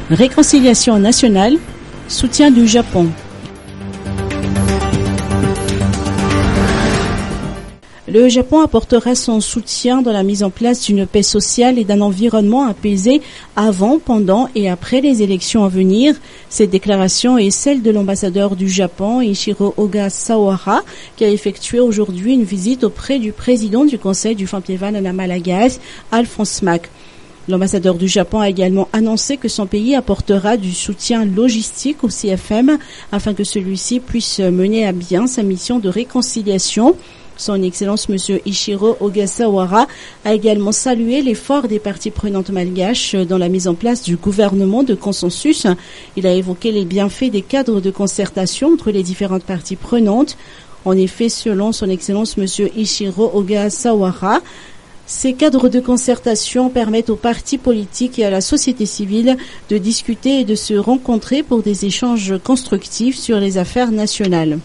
Réconciliation nationale, soutien du Japon. Le Japon apportera son soutien dans la mise en place d'une paix sociale et d'un environnement apaisé avant, pendant et après les élections à venir. Cette déclaration est celle de l'ambassadeur du Japon, Ichiro Ogasawara, qui a effectué aujourd'hui une visite auprès du président du Conseil du Fampiéval à la Malagasy, Alphonse Mack. L'ambassadeur du Japon a également annoncé que son pays apportera du soutien logistique au CFM afin que celui-ci puisse mener à bien sa mission de réconciliation. Son Excellence M. Ichiro Ogasawara a également salué l'effort des parties prenantes malgaches dans la mise en place du gouvernement de consensus. Il a évoqué les bienfaits des cadres de concertation entre les différentes parties prenantes. En effet, selon Son Excellence M. Ichiro Ogasawara, ces cadres de concertation permettent aux partis politiques et à la société civile de discuter et de se rencontrer pour des échanges constructifs sur les affaires nationales.